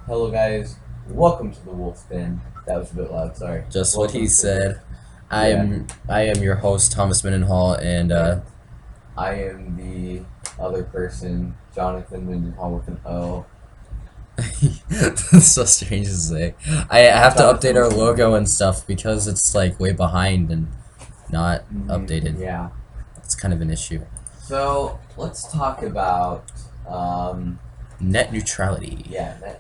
Hello, guys. Welcome to the Wolf Den. That was a bit loud. Sorry. Just what Welcome he to the. said. I Yeah, am I am your host Thomas Mendenhall, and and I am the other person, Jonathan Mendenhall with an O. it's so strange to say. I have to update Jonathan our with an logo O. and stuff because it's like way behind and not updated. Yeah. It's kind of an issue. So let's talk about Net neutrality.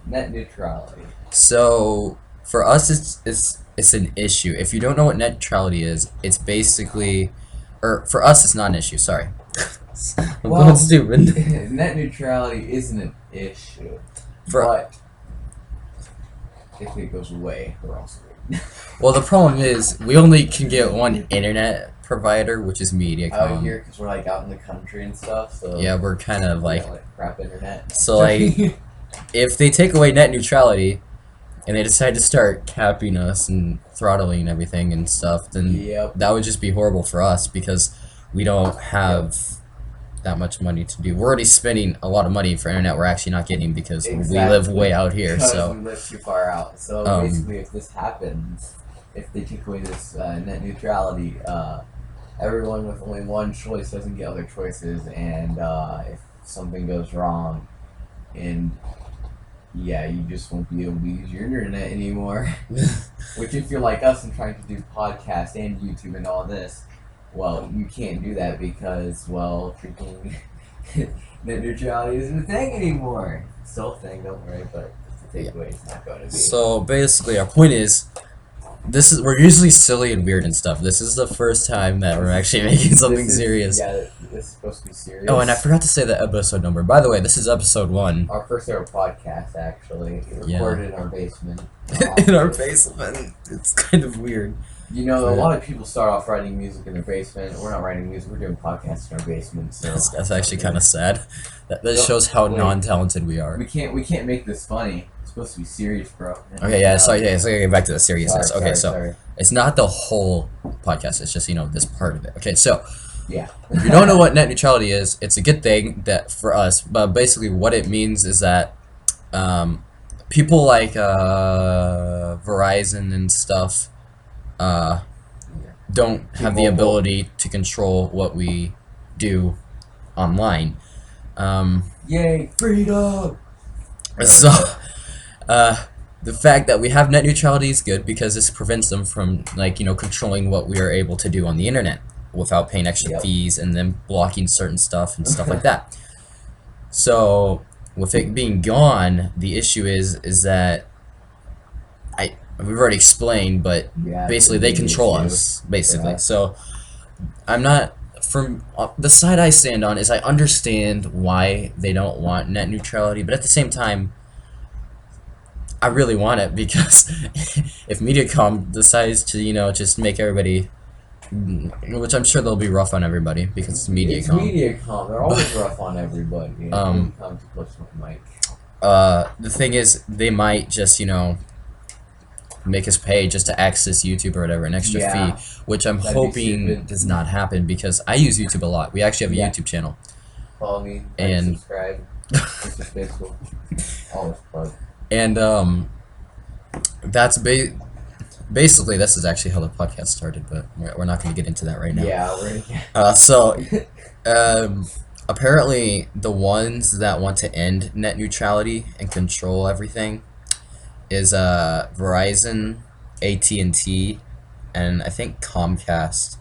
net neutrality. So for us, it's an issue. If you don't know what net neutrality is, it's basically, or for us, it's not an issue. Sorry, I'm going Well, stupid. net neutrality isn't an issue, For but if it goes away, we're also good. Well, the problem is we only can get one internet provider, which is Out Mediacom. here, because we're like out in the country and stuff. So Yeah, we're kind of we like got, like crap internet. so like if they take away net neutrality and they decide to start capping us and throttling everything and stuff, then Yep. that would just be horrible for us because we don't have that much money to do. We're already spending a lot of money for internet we're actually not getting because we live Exactly. way out here. Because So we live too far out. So basically, if this happens, if they take away this net neutrality, everyone with only one choice doesn't get other choices, and if something goes wrong, and yeah, you just won't be able to use your internet anymore. Which, if you're like us and trying to do podcast and YouTube and all this, well, you can't do that because, well, freaking net neutrality isn't a thing anymore. It's still a thing, don't worry, but the takeaway is not going to be. So basically, our point is, we're usually silly and weird and stuff. This is the first time that we're actually making something serious. Yeah, this is supposed to be serious. Oh, and I forgot to say the episode number. By the way, this is episode 1. Our first ever podcast, actually, recorded in our basement. In our basement. It's kind of weird. You know, a lot of people start off writing music in their basement. We're not writing music; we're doing podcasts in our basement. So That's actually kind of sad. That shows how non-talented we are. We can't make this funny. It's supposed to be serious, bro. Okay, yeah, sorry, so get back to the seriousness. Sorry. It's not the whole podcast, it's just, this part of it. Okay, so Yeah. if you don't know what net neutrality is, it's a good thing that for us, but basically what it means is that people like Verizon and stuff don't have the ability to control what we do online. Yay, freedom! So, the fact that we have net neutrality is good because this prevents them from, controlling what we are able to do on the internet without paying extra fees and then blocking certain stuff and stuff like that. So, with it being gone, the issue is that we've already explained, but basically they control us, basically. Yeah. So, I'm not, from the side I stand on is I understand why they don't want net neutrality, but at the same time, I really want it because if Mediacom decides to, just make everybody, which I'm sure they'll be rough on everybody because it's Mediacom. It's Mediacom. They're always rough on everybody. Mediacom too close to my mic. The thing is, they might just, make us pay just to access YouTube or whatever, an extra fee, which I'm hoping does not happen because I use YouTube a lot. We actually have a YouTube channel. Follow me, and subscribe. This is basically always plug. And that's basically this is actually how the podcast started, but we're not going to get into that right now. Yeah, we're so apparently the ones that want to end net neutrality and control everything is Verizon, AT&T, and I think Comcast,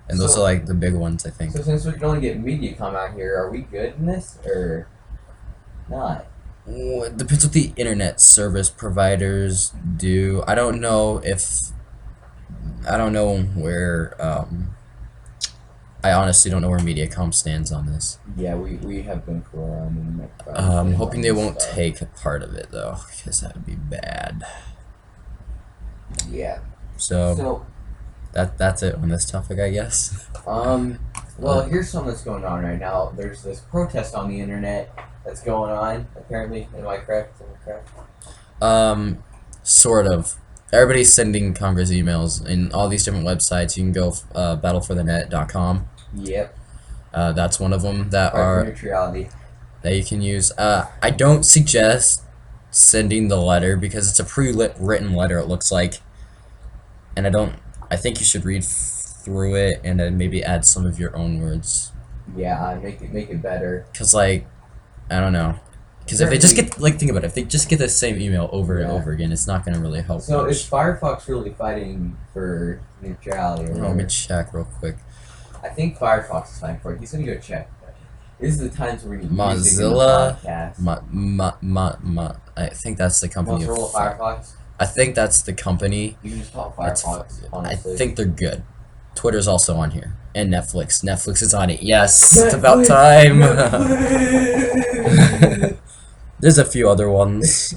and those are like the big ones, I think. So since we can only get Mediacom out here, are we good in this or not? It depends what the internet service providers do. I don't know where I honestly don't know where Mediacom stands on this. Yeah, we have been cool on the I'm hoping they won't take a part of it though, because that would be bad. Yeah. So that's it on this topic, I guess. Well, here's something that's going on right now. There's this protest on the internet that's going on. Apparently, am I correct? Sort of. Everybody's sending Congress emails in all these different websites. You can go battleforthenet.com. Yep. That's one of them that neutrality that you can use. I don't suggest sending the letter because it's a pre-written letter. It looks like, and I think you should read through it and then maybe add some of your own words. Yeah, make it better. Cause like, I don't know. Because if they just get think about it, if they just get the same email over and over again, it's not gonna really help. So much. is Firefox really fighting for neutrality? Or let me check real quick. I think Firefox is fighting for it. He's gonna go check. This is the times where we need Mozilla. podcast. I think that's the company. Mozilla Firefox. I think that's the company. You can just call it Firefox. Honestly. I think they're good. Twitter's also on here, and Netflix. Netflix is on it. Yes, it's about time. There's a few other ones.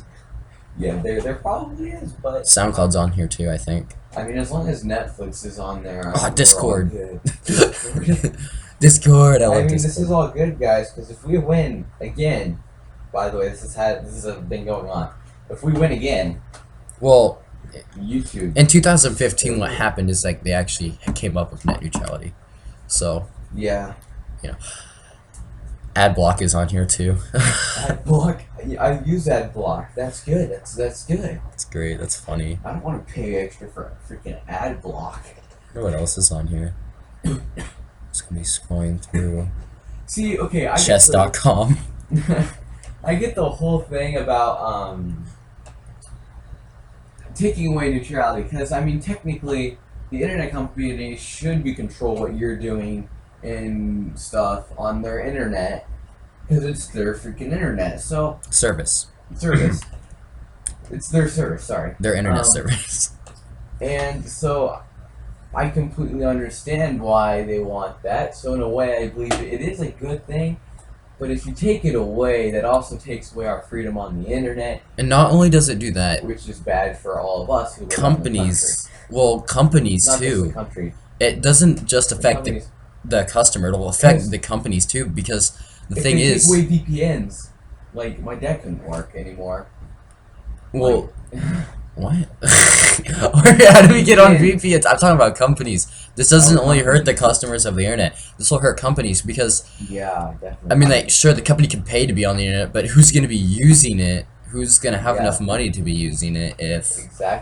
Yeah, there probably is, but SoundCloud's on here too, I think. I mean, as long as Netflix is on there. Oh, Discord. Discord. I love Discord. This is all good, guys, because if we win again, by the way, this has been going on. If we win again, well, YouTube. In 2015, what happened is like they actually came up with net neutrality. So yeah, Adblock is on here too. Adblock. I use Adblock. That's good. That's good. That's great. That's funny. I don't want to pay extra for a freaking Adblock. I wonder what else is on here. Just gonna be scrolling through. See, okay, chess.com. I get the whole thing about taking away neutrality, because I mean, technically, the internet company should be control what you're doing and stuff on their internet, because it's their freaking internet. So service. It's their service. Sorry, their internet service. And so I completely understand why they want that. So in a way, I believe it is a good thing. But if you take it away, that also takes away our freedom on the internet. And not only does it do that, which is bad for all of us who live companies, in the country. Companies not too. Just the country. It doesn't just affect the customer; it'll affect the companies too. Because the thing is, if they take away VPNs, like my dad couldn't work anymore. Well, what? How do we get on VPNs? I'm talking about companies. This doesn't only hurt the customers of the internet. This will hurt companies because definitely. I mean, like, sure, the company can pay to be on the internet, but who's going to be using it? Who's going to have enough money to be using it if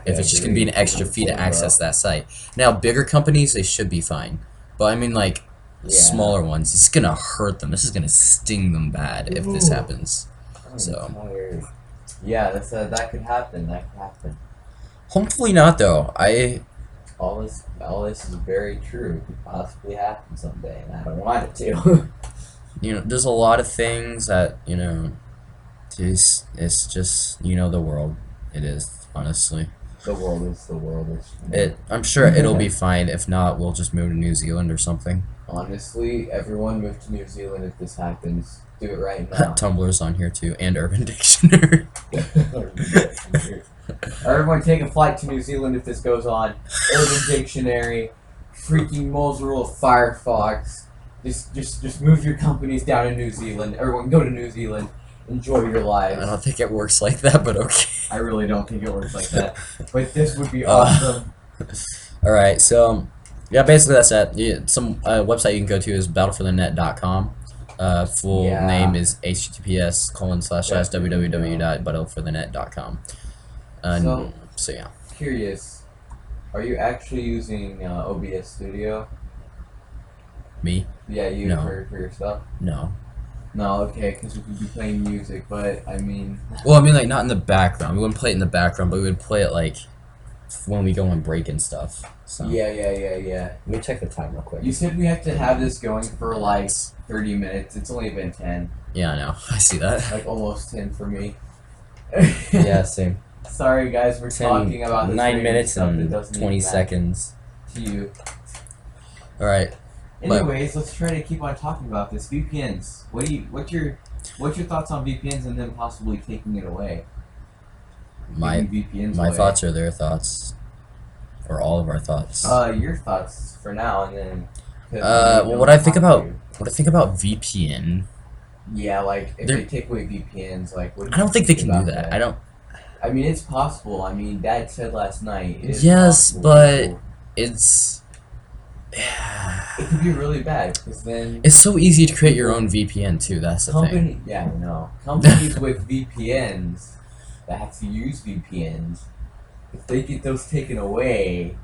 it's just going to be an extra fee to access that site? Now, bigger companies, they should be fine, but I mean, like, smaller ones, it's going to hurt them. This is going to sting them bad if this happens. So. Yeah, that could happen. That could happen. Hopefully not, though. All this is very true. Could possibly happen someday, and I don't want it to. There's a lot of things that it's just the world. It is, honestly. The world is the world. I'm sure it'll be fine. If not, we'll just move to New Zealand or something. Honestly, everyone move to New Zealand if this happens. Do it right now. Tumblr's on here too, and Urban Dictionary. Everyone take a flight to New Zealand if this goes on. Urban Dictionary, freaking Mozilla Firefox. Just move your companies down to New Zealand. Everyone go to New Zealand. Enjoy your lives. I don't think it works like that, but okay. I really don't think it works like that. But this would be awesome. Alright, so yeah, basically that's that. Some website you can go to is battleforthenet.com. Full name is https://www.battleforthenet.com. So yeah. Curious, are you actually using OBS Studio? Me? Yeah, you for your stuff? No. No, okay, because we could be playing music, but I mean... Well, I mean, like, not in the background. We wouldn't play it in the background, but we would play it, like, when we go on break and stuff. So. Yeah. Let me check the time real quick. You said we have to have this going for, like, 30 minutes. It's only been 10. Yeah, I know. I see that. Like, almost 10 for me. Yeah, same. Sorry, guys, we're talking about this 9 minutes and 20 seconds. To you. Alright. Anyways, let's try to keep on talking about this. VPNs. What's your thoughts on VPNs and then possibly taking it away? My thoughts are their thoughts, or all of our thoughts. Your thoughts for now, and then. Well, what I think about VPN. Yeah, like if they take away VPNs, like what? I don't think they can do that. I don't. I mean, it's possible. I mean, Dad said last night. Yes, but it's. It could be really bad because then it's so easy to create your own VPN too. That's the thing. Yeah, no. Companies with VPNs that have to use VPNs, if they get those taken away,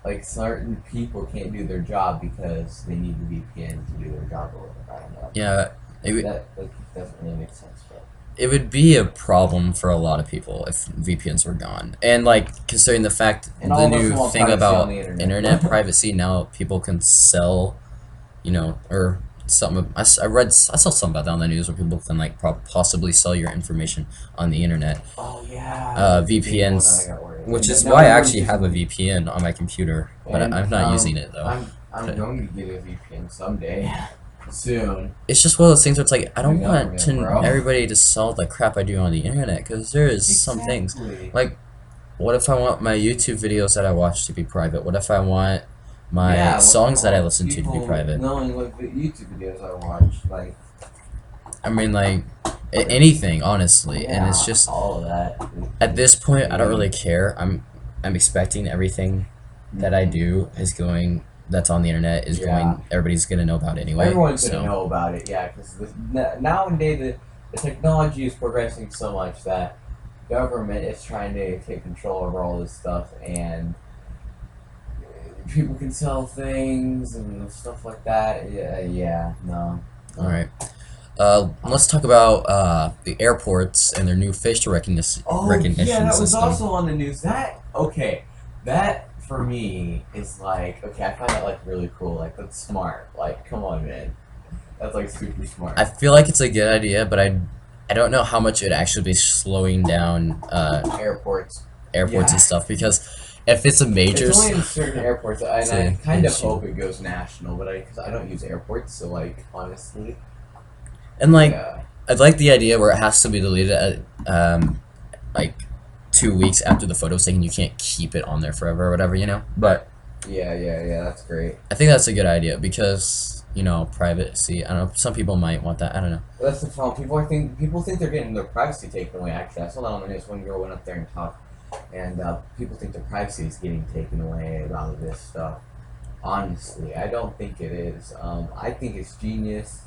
like certain people can't do their job because they need the VPN to do their job or whatever. I don't know. Yeah, That doesn't really make sense, but it would be a problem for a lot of people if VPNs were gone. And like considering the fact and the all of us new want thing privacy on about the internet. internet privacy now, people can sell, or something. I saw something about that on the news where people can like possibly sell your information on the internet. Oh yeah, that's the big one that I VPNs, got worried. which And is now why I everyone's actually have a using VPN on my computer, but and I'm not using it though. I'm going to get a VPN someday, soon. It's just one of those things where it's like I The don't want government, to bro. everybody to sell the crap I do on the internet because there is some things Exactly. like what if I want my YouTube videos that I watch to be private? What if I want my Yeah, what if I songs that I want listen to be people private? knowing what YouTube videos I watch? Like, I mean, like anything, honestly. And it's yeah, just all of that. at this point, I don't really Crazy. care. I'm expecting everything that I Mhm. do is going that's on the internet is Yeah. going. Everybody's gonna know about it anyway. Everyone's So gonna know about it, yeah, because nowadays the technology is progressing so much that government is trying to take control over all this stuff, and people can sell things and stuff like that. Yeah, yeah, no. all right. Let's talk about the airports and their new facial Oh yeah, recognition that was system. also on the news. That okay, that for me is like okay. I find that like really cool. Like that's smart. Like come on, man, that's like super smart. I feel like it's a good idea, but I don't know how much it would actually be slowing down Airports. airports and Yeah, stuff because if it's a major it's only in certain airports, and it's I an kind of issue. hope it goes national. But because I don't use airports, so like honestly, And like yeah, I'd like the idea where it has to be deleted at like 2 weeks after the photo's taken. You can't keep it on there forever or whatever. But yeah. That's great. I think that's a good idea because privacy. I don't know. Some people might want that. I don't know. That's the problem. People think they're getting their privacy taken away. Actually, I saw that on the news. One girl went up there and talked, and people think their privacy is getting taken away about this stuff. Honestly, I don't think it is. I think it's genius.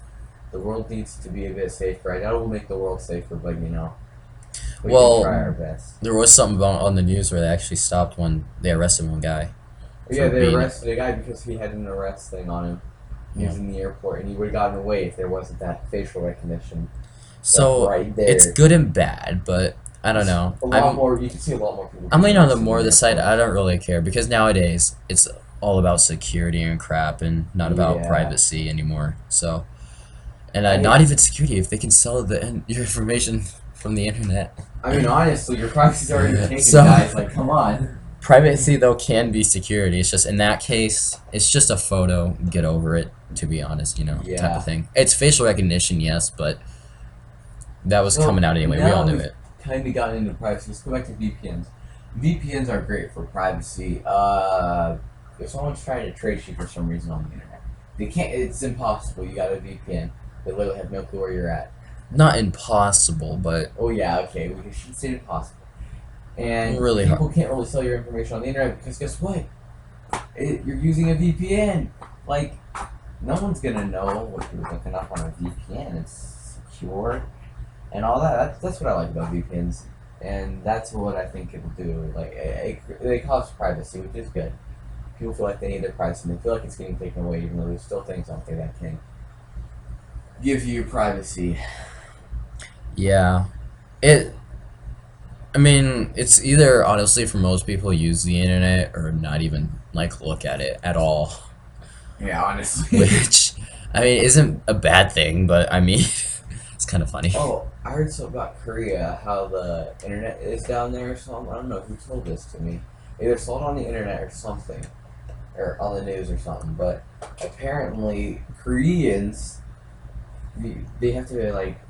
The world needs to be a bit safer. I know we'll make the world safer, but we can try our Well, best. there was something about on the news where they actually stopped when they arrested one guy Yeah, for they being arrested a guy because he had an arrest thing on him. He yeah. was in the airport, and he would have gotten away if there wasn't that facial recognition. Like So right it's there. good and bad, but I don't know. A lot more. You can see a lot more people. I'm being leaning on the arrested in more the side. I airports. don't really care because nowadays it's all about security and crap and not about Yeah. privacy anymore. So and not I even security if they can sell your information from the internet. I mean, honestly, your privacy's already taken, So guys. Like, come on. privacy though can be security. It's just in that case, it's just a photo. Get over it. To be honest, type of Yeah. thing. It's facial recognition, yes, but that was So coming out anyway. We all now knew we've it. kind of gotten into privacy. Let's go back to VPNs. VPNs are great for privacy. If someone's trying to trace you for some reason on the internet, they can't. It's impossible. You got a VPN. They literally have no clue where you're at. Not impossible, but Oh yeah, okay. We should say impossible. And really people hard. can't really sell your information on the internet because guess what? You're using a VPN. Like, no one's gonna know what you're looking up on a VPN. It's secure and all that. That's what I like about VPNs, and that's what I think it'll do. Like, they cause privacy, which is good. People feel like they need their privacy, and they feel like it's getting taken away, even though there's still things out there that can give you privacy. Yeah. It I mean, it's either honestly for most people use the internet or not even like look at it at all, Yeah, honestly. which I mean isn't a bad thing, but I mean it's kind of funny. Oh, I heard something about Korea, how the internet is down there or something. I don't know who told this to me. Either saw it on the internet or something, or on the news or something. But apparently, Koreans, they have to like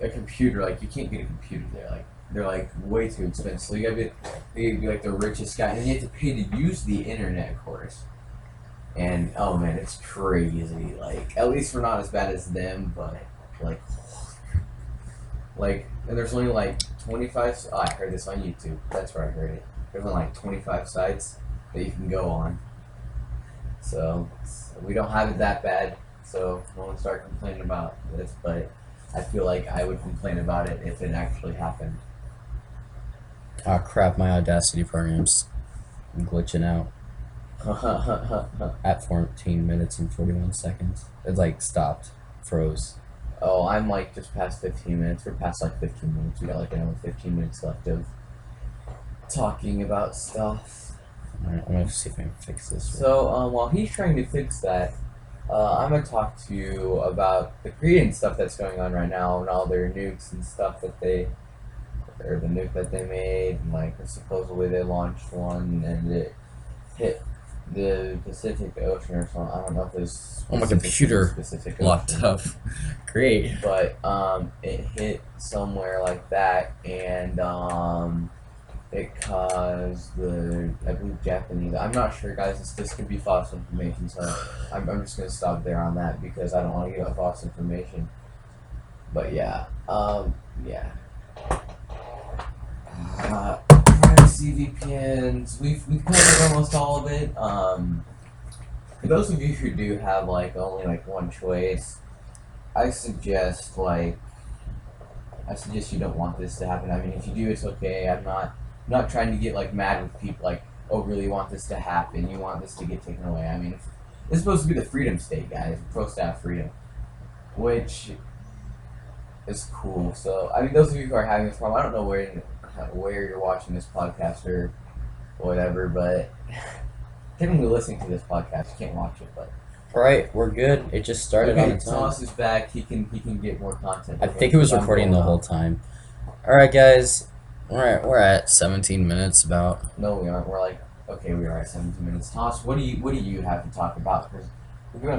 a computer. Like you can't get a computer there. Like they're like way too expensive. So you gotta be like the richest guy, and you have to pay to use the internet, of course. And oh man, it's crazy. Like at least we're not as bad as them, but like and there's only like 25. Oh, I heard this on YouTube. That's where I heard it. There's only like 25 sites that you can go on. So we don't have it that bad. So no one start complaining about this. But I feel like I would complain about it if it actually happened. Ah, crap, my Audacity program's glitching out at 14 minutes and 41 seconds. It like stopped, froze. Oh, I'm like just past 15 minutes. We're past like 15 minutes. We got like another 15 minutes left of talking about stuff. Alright, I'm gonna see if I can fix this. So, while he's trying to fix that, I'm gonna talk to you about the Korean stuff that's going on right now and all their nukes and stuff or the nuke that they made, and like supposedly they launched one and it hit the Pacific Ocean or something. I don't know if it's Oh, my computer Pacific locked Ocean, up. Great. but it hit somewhere like that, and it caused I believe Japanese. I'm not sure, guys. This could be false information, so I'm just gonna stop there on that because I don't want to give out false information. But yeah, yeah. Privacy VPNs. We've covered almost all of it. For those of you who do have like only like one choice, I suggest you don't want this to happen. I mean, if you do, it's okay. I'm not trying to get like mad with people like, oh, really want this to happen? You want this to get taken away? I mean, it's supposed to be the freedom state, guys. We're supposed to have freedom, which is cool. So, I mean, those of you who are having this problem, I don't know where you're watching this podcast or whatever, but technically listening to this podcast, you can't watch it, but. Alright, we're good. It just started on its own. Thomas is back. He can get more content. I think it was recording the whole time. Alright, guys. We're at 17 minutes about. No, we aren't. We're like, okay, we are at 17 minutes. Thomas, what do you have to talk about? Because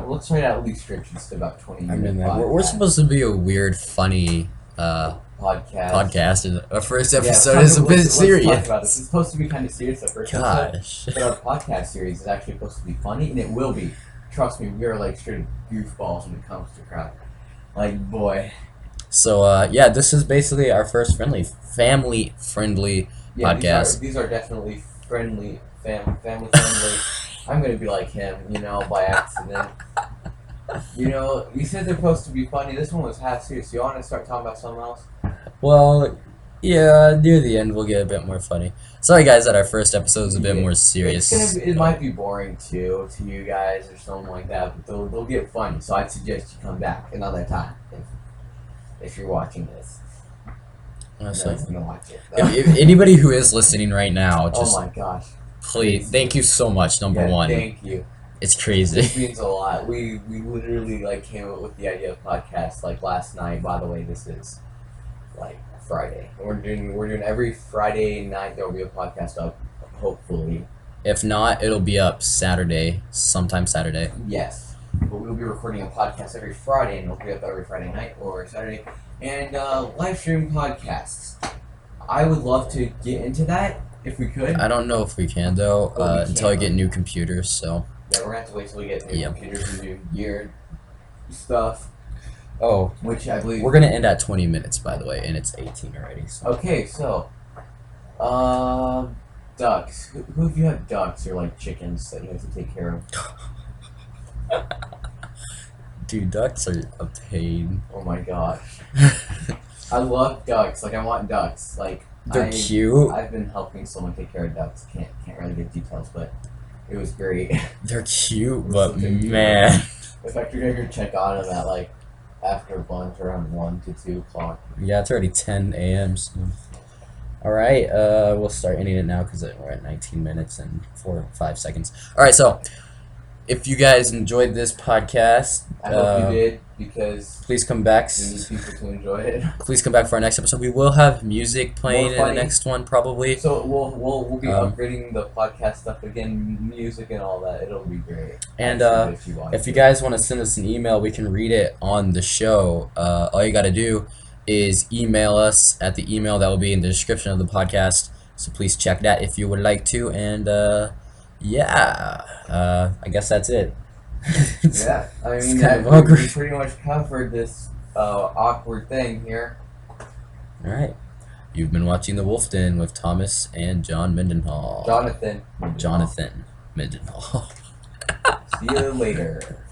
let's try to at least stretch this to about 20 minutes. I mean, we're supposed to be a weird, funny podcast. And our first episode is a bit serious. Let's talk about this. It's supposed to be kind of serious at first. Gosh. But our podcast series is actually supposed to be funny, and it will be. Trust me, we are like straight goofballs when it comes to crap. Like, boy. So, yeah, this is basically our first family-friendly podcast. These are definitely family friendly. I'm gonna be like him, by accident. You said they're supposed to be funny. This one was half serious. You want to start talking about something else? Well, yeah, near the end we'll get a bit more funny. Sorry, guys, that our first episode is a bit more serious. It might be boring too to you guys or something like that, but they'll get funny. So I'd suggest you come back another time if you're watching this. Honestly, gonna watch it. if anybody who is listening right now, just oh my gosh, please, thank you so much. Number one, thank you. It's crazy. It means a lot. We literally came up with the idea of podcasts last night. By the way, this is Friday. We're doing every Friday night. There will be a podcast up, hopefully. If not, it'll be up sometime Saturday. Yes, but we'll be recording a podcast every Friday, and it'll be up every Friday night or Saturday. And live stream podcasts. I would love to get into that if we could. I don't know if we can though, until I get new computers. So. Yeah, we're gonna have to wait till we get new computers and new gear stuff. Oh, which I believe we're gonna end at 20 minutes, by the way, and it's 18 already. So. Okay, so, ducks. Who if you have ducks or chickens that you have to take care of? Dude, ducks are a pain. Oh my gosh, I love ducks. I want ducks. They're cute. I've been helping someone take care of ducks. Can't really give details, but it was great. They're cute, but man. In fact, you're gonna go check on them at after lunch around 1 to 2 o'clock. Yeah, it's already 10 a.m. So. All right, we'll start ending it now because we're at 19 minutes and 5 seconds. All right, so if you guys enjoyed this podcast, I hope you did, because please come back. We need people to enjoy it. Please come back for our next episode. We will have music playing in the next one, probably. So we'll be upgrading the podcast stuff again, music and all that. It'll be great. And if you guys want to send us an email, we can read it on the show. All you got to do is email us at the email that will be in the description of the podcast. So please check that if you would like to. And I guess that's it. Yeah, I mean, we pretty much covered this awkward thing here. All right. You've been watching The Wolf Den with Thomas and John Mendenhall. Jonathan Mendenhall. See you later.